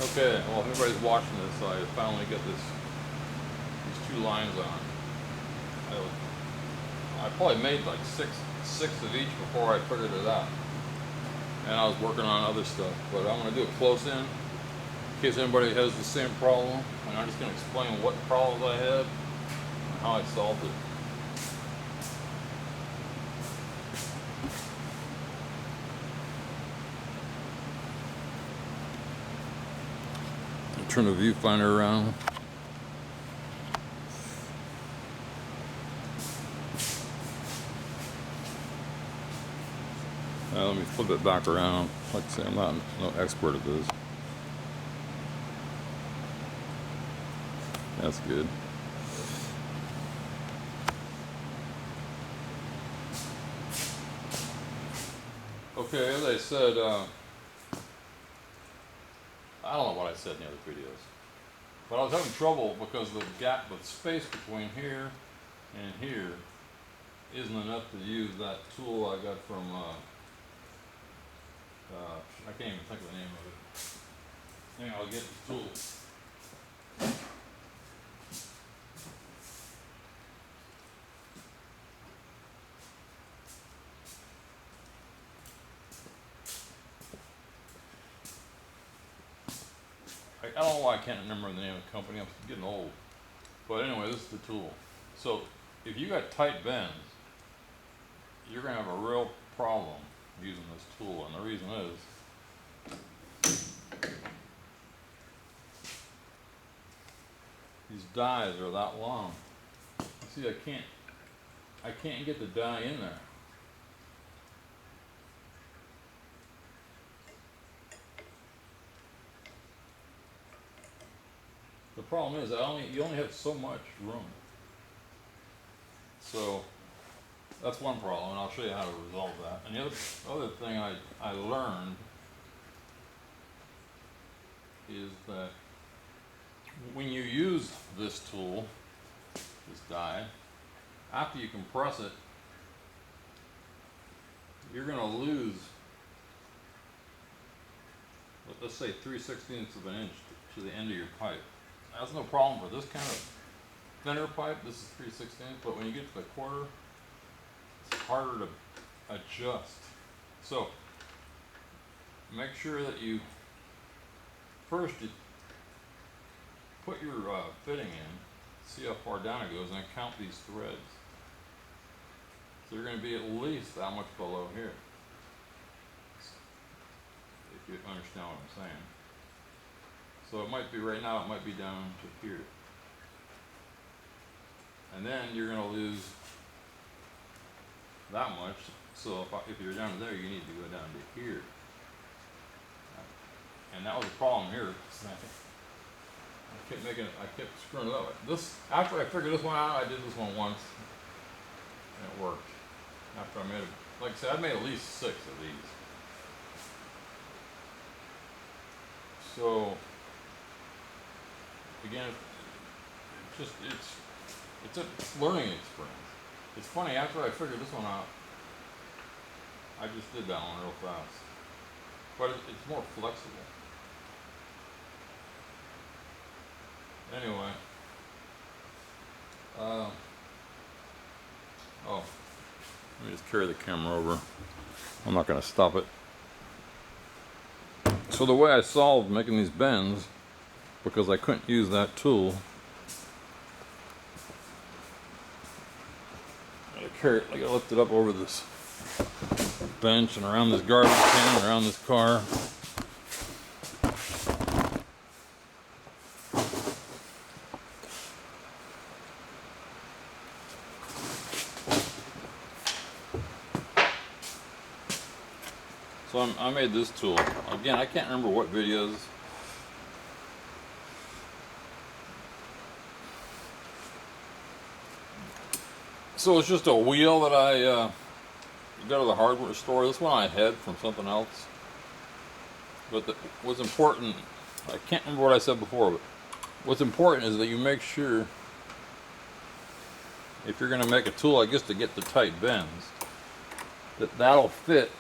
Okay, well, if everybody's watching this, I finally get these two lines on. I probably made like six of each before I figured it out. And I was working on other stuff, but I'm gonna do a close in case anybody has the same problem. And I'm just gonna explain what problems I had and how I solved it. Turn the viewfinder around. Let me flip it back around. Like I say, I'm not no expert at this. That's good. Okay, as I said, I don't know what I said in the other videos, but I was having trouble because the gap, the space between here and here isn't enough to use that tool I got from, I can't even think of the name of it. Hang on, I'll get the tool. I don't know why I can't remember the name of the company, I'm getting old. But anyway, this is the tool. So if you got tight bends, you're gonna have a real problem using this tool, and the reason is these dies are that long. See, I can't get the die in there. The problem is you only have so much room. So that's one problem, and I'll show you how to resolve that. And the other thing I learned is that when you use this tool, this die, after you compress it, you're going to lose, let's say 3/16 of an inch to the end of your pipe. That's no problem for this kind of thinner pipe. This is 3/16, but when you get to the quarter, it's harder to adjust. So make sure that you first put your fitting in, see how far down it goes, and then count these threads. So you're going to be at least that much below here, if you understand what I'm saying. So it might be right now, it might be down to here. And then you're going to lose that much. So if you're down there, you need to go down to here. And that was a problem here. I kept screwing it up. After I figured this one out, I did this one once, and it worked. After I made it, like I said, I made at least 6 of these. So again, it's a learning experience. It's funny, after I figured this one out, I just did that one real fast. But it's more flexible. Anyway, let me just carry the camera over. I'm not going to stop it. So the way I solved making these bends, because I couldn't use that tool, I gotta lift it up over this bench and around this garbage can and around this car. So I made this tool. Again, I can't remember what videos. So it's just a wheel that I got at the hardware store. This one I had from something else. But what's important, I can't remember what I said before, but what's important is that you make sure, if you're going to make a tool, I guess, to get the tight bends, that'll fit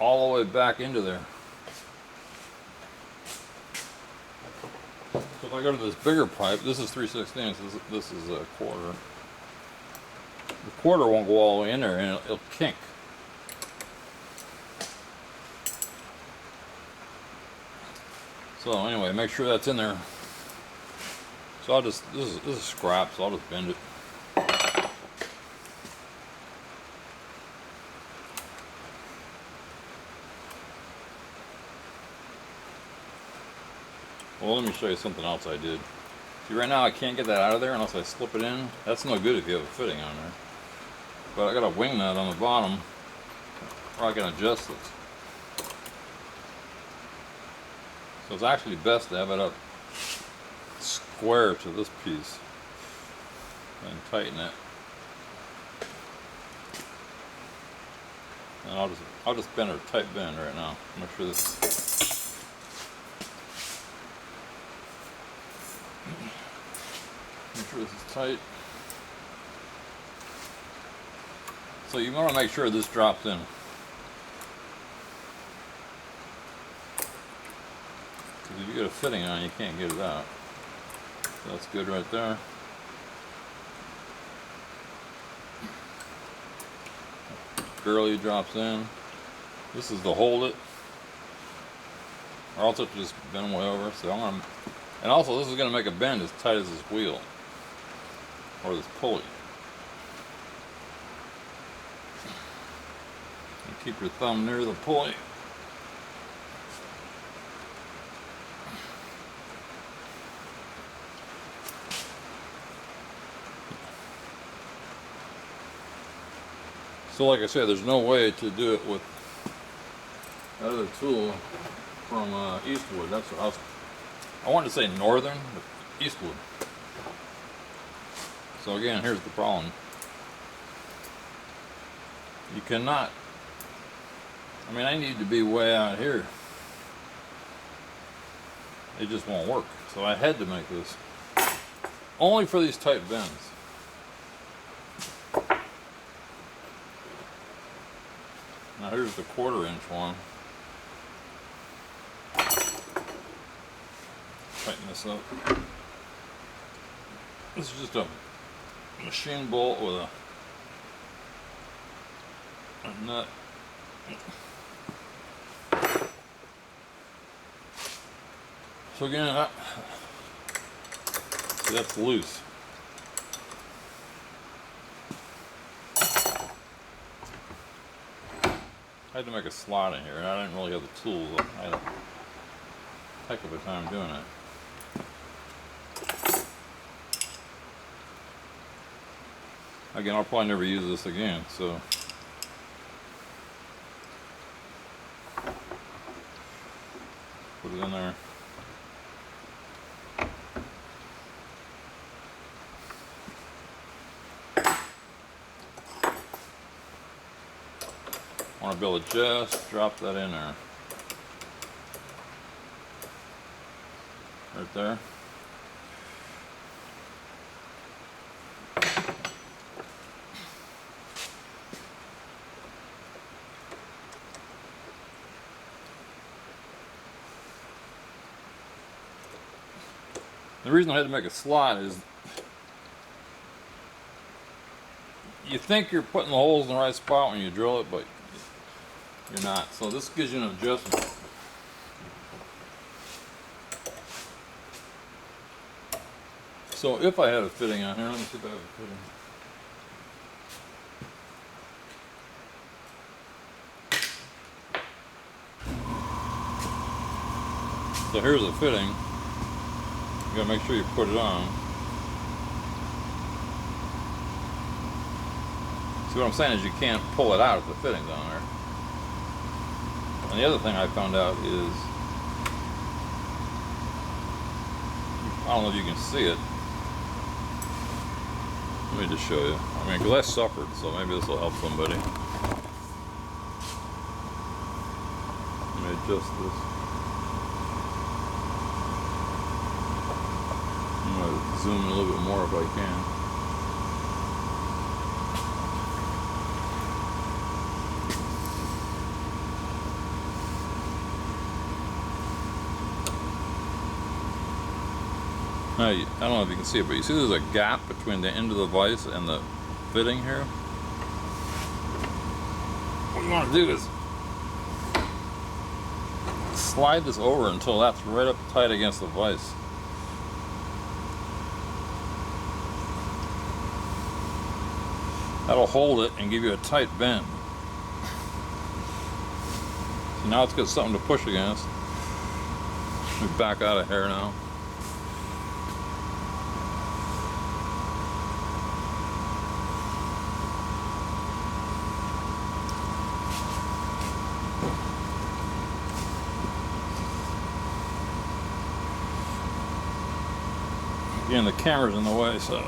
all the way back into there. So if I go to this bigger pipe, this is 3/16. This is a quarter. The quarter won't go all the way in there, and it'll kink. So anyway, make sure that's in there. So I'll just, this is scrap, so I'll just bend it. Well, let me show you something else I did. See, right now I can't get that out of there unless I slip it in. That's no good if you have a fitting on there. But I got a wing nut on the bottom where I can adjust it. So it's actually best to have it up square to this piece and tighten it. And I'll just bend a tight bend right now. Make sure this. Make sure this is tight. So you want to make sure this drops in. Because if you get a fitting on, you can't get it out. So that's good right there. Barely drops in. This is to hold it. Or else it just bend way over. So I'm gonna, and also this is gonna make a bend as tight as this wheel. Or this pulley. And keep your thumb near the pulley. So like I said, there's no way to do it with that other tool from Eastwood. That's what I wanted to say Northern, but Eastwood. So again, here's the problem. You cannot, I mean, I need to be way out here. It just won't work. So I had to make this only for these tight bends. Now here's the 1/4 inch one. Tighten this up. This is just a machine bolt with a nut. So again, that's loose. I had to make a slot in here, and I didn't really have the tools. I had a heck of a time doing it. Again, I'll probably never use this again, so. Put it in there. I want to be able to just drop that in there. Right there. The reason I had to make a slot is you think you're putting the holes in the right spot when you drill it, but you're not. So this gives you an adjustment. So if I had a fitting on here, let me see if I have a fitting. So here's a fitting. You gotta make sure you put it on. See what I'm saying is you can't pull it out if the fitting's on there. And the other thing I found out is, I don't know if you can see it. Let me just show you. I mean, because I suffered, so maybe this will help somebody. Let me adjust this. I'm going to zoom in a little bit more if I can. Now, I don't know if you can see it, but you see there's a gap between the end of the vise and the fitting here. What you want to do is slide this over until that's right up tight against the vise. That'll hold it and give you a tight bend. So now it's got something to push against. Let me back out of here now. Again, the camera's in the way, so.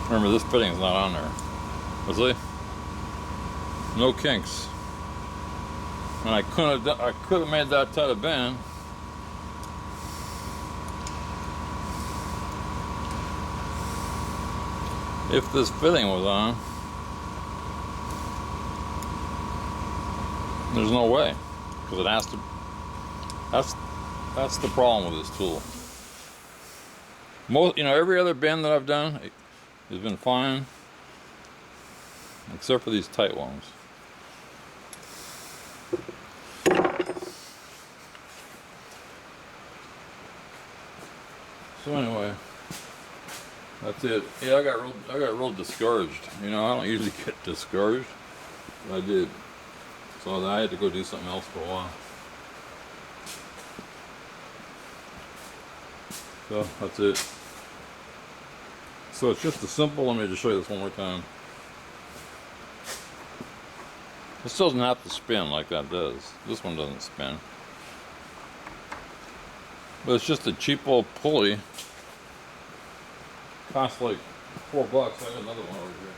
Remember, this fitting's not on there. See? No kinks. And I could have made that tight a bend. If this fitting was on. There's no way, because it has to. That's the problem with this tool. Every other bend that I've done has been fine, except for these tight ones. So anyway, that's it. Yeah, I got real discouraged. I don't usually get discouraged, but I did. So I had to go do something else for a while. So that's it. So it's just a simple, let me just show you this one more time. This doesn't have to spin like that does. This one doesn't spin. But it's just a cheap old pulley. Costs like $4. I got another one over here.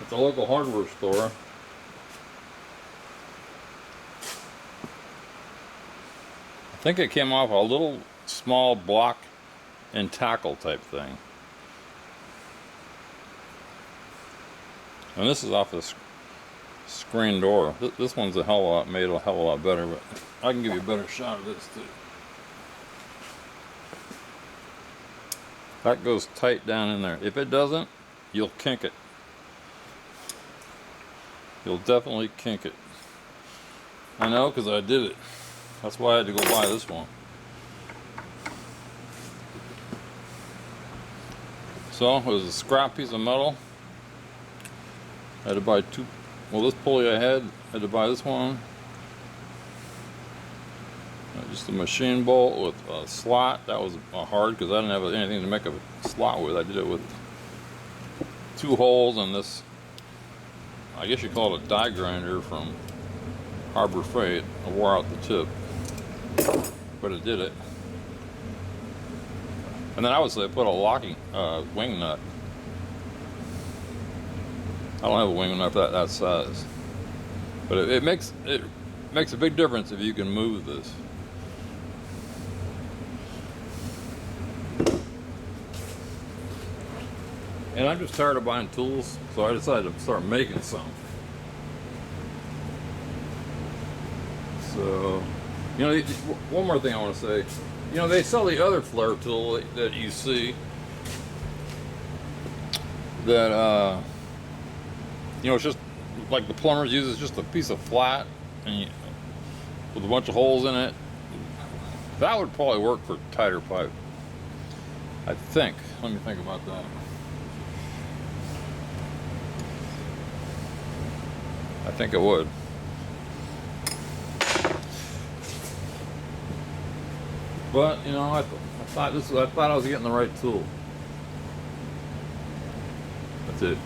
At the local hardware store. I think it came off a little small block and tackle type thing. And this is off this screen door. This one's made a hell of a lot better, but I can give you a better shot of this too. That goes tight down in there. If it doesn't, you'll kink it. You'll definitely kink it. I know, because I did it. That's why I had to go buy this one. So it was a scrap piece of metal. I had to buy two. Well, this pulley I had to buy this one. Just a machine bolt with a slot. That was hard because I didn't have anything to make a slot with. I did it with 2 holes and this, I guess you call it a die grinder from Harbor Freight. I wore out the tip, but it did it. And then I would say put a locking wing nut. I don't have a wing nut that size, but it makes a big difference if you can move this. And I'm just tired of buying tools, so I decided to start making some. So, one more thing I want to say. They sell the other flare tool that you see that, it's just like the plumbers use. It's just a piece of flat and with a bunch of holes in it. That would probably work for tighter pipe, I think. Let me think about that. I think it would. But I thought I was getting the right tool. That's it.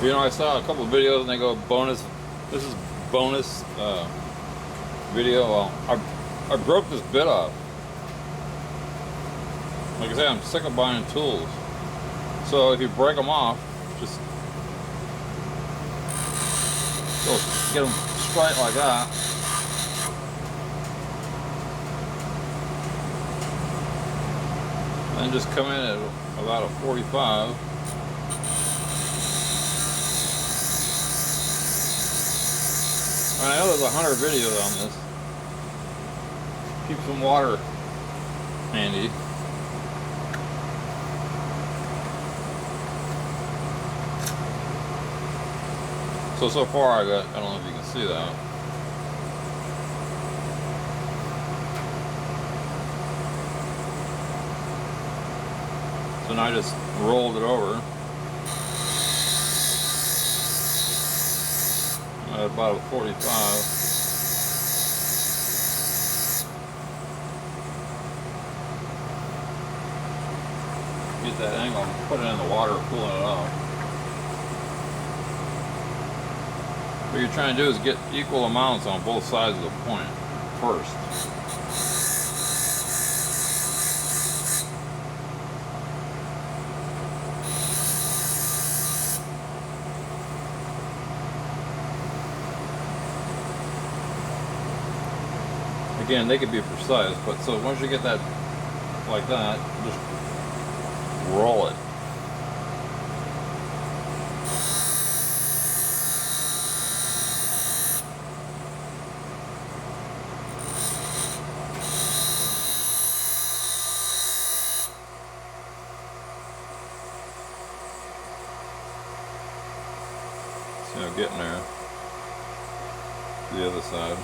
I saw a couple of videos and they go bonus. This is bonus video. Well, I broke this bit off. Like I say, I'm sick of buying tools. So if you break them off, just get them straight like that. and just come in at about a 45. I know there's 100 videos on this. Keep some water handy. So far I don't know if you can see that. So now I just rolled it over. At about a 45. Get that angle, put it in the water, pulling it off. What you're trying to do is get equal amounts on both sides of the point first. Again, they could be precise, but so once you get that like that, just roll it. See, I'm getting there. The other side.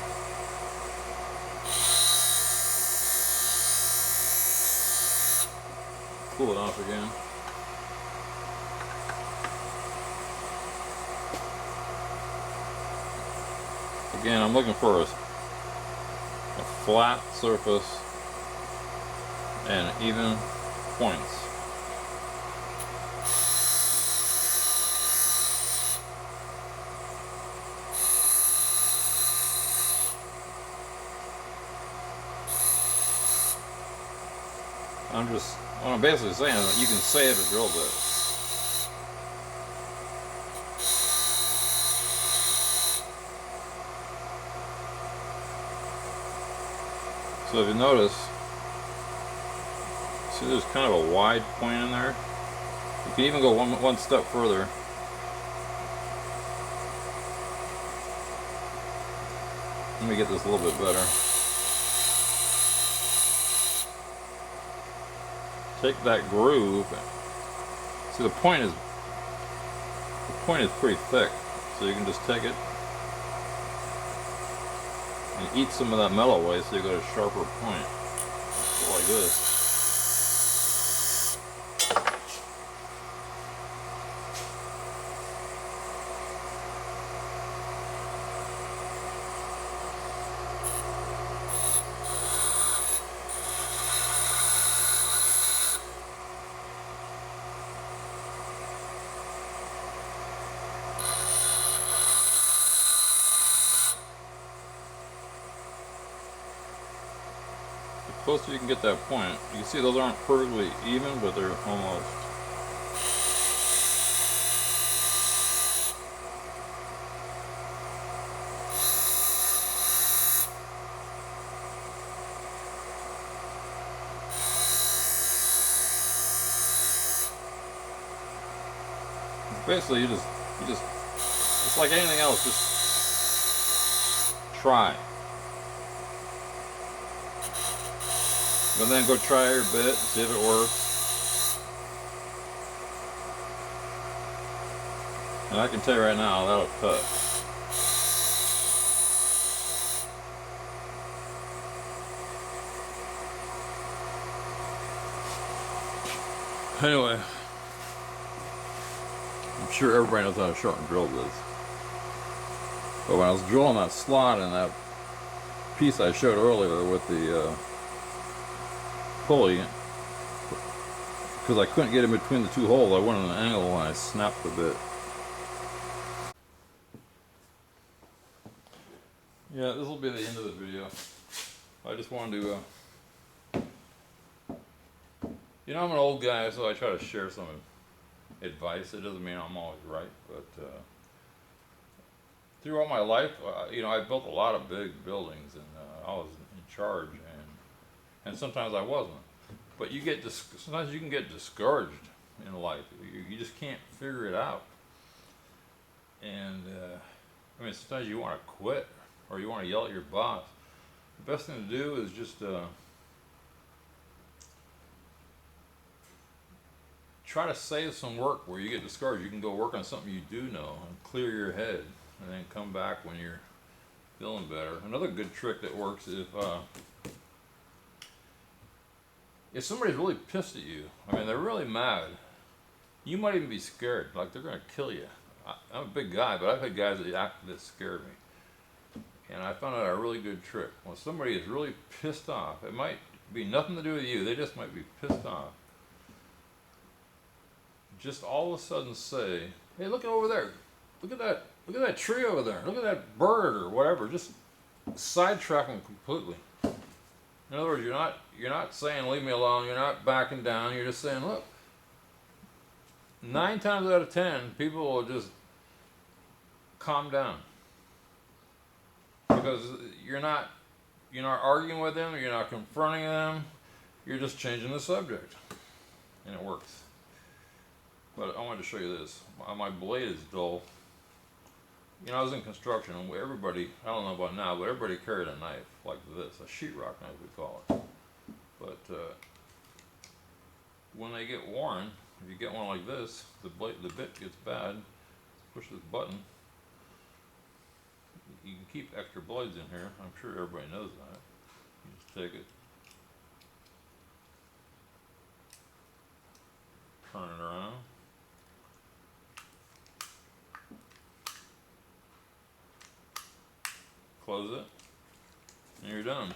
Pull it off again. Again, I'm looking for a flat surface and even points. What I'm basically saying is that you can save a drill bit. So if you notice, see there's kind of a wide point in there. You can even go one step further. Let me get this a little bit better. Take that groove. See, the point is pretty thick, so you can just take it and eat some of that metal away, so you got a sharper point, like this. The closer you can get that point, you can see those aren't perfectly even, but they're almost. Basically, you just, it's like anything else, just try. And then go try your bit, see if it works. And I can tell you right now, that'll cut. Anyway, I'm sure everybody knows how to shorten drill bits. But when I was drilling that slot in that piece I showed earlier with the pulley, because I couldn't get in between the two holes, I went on an angle and I snapped the bit. Yeah, this will be the end of the video. I just wanted to, you know, I'm an old guy, so I try to share some advice. It doesn't mean I'm always right, but throughout my life, you know, I built a lot of big buildings, and I was in charge, and sometimes I wasn't. But sometimes you can get discouraged in life. You just can't figure it out. And I mean, sometimes you want to quit or you want to yell at your boss. The best thing to do is just try to save some work where you get discouraged. You can go work on something you do know and clear your head, and then come back when you're feeling better. Another good trick that works is if somebody's really pissed at you, I mean, they're really mad, you might even be scared, like they're going to kill you. I'm a big guy, but I've had guys that scared me. And I found out a really good trick. When somebody is really pissed off, it might be nothing to do with you, they just might be pissed off. Just all of a sudden say, hey, look over there. Look at that tree over there. Look at that bird or whatever. Just sidetrack them completely. In other words, you're not saying leave me alone, you're not backing down, you're just saying, look, 9 times out of 10, people will just calm down. Because you're not arguing with them, you're not confronting them, you're just changing the subject. And it works. But I wanted to show you this. My blade is dull. You know, I was in construction, and everybody, I don't know about now, but everybody carried a knife like this, a sheetrock knife we call it. But when they get worn, if you get one like this, the bit gets bad. Push this button. You can keep extra blades in here. I'm sure everybody knows that. You just take it, turn it around. Close it, and you're done.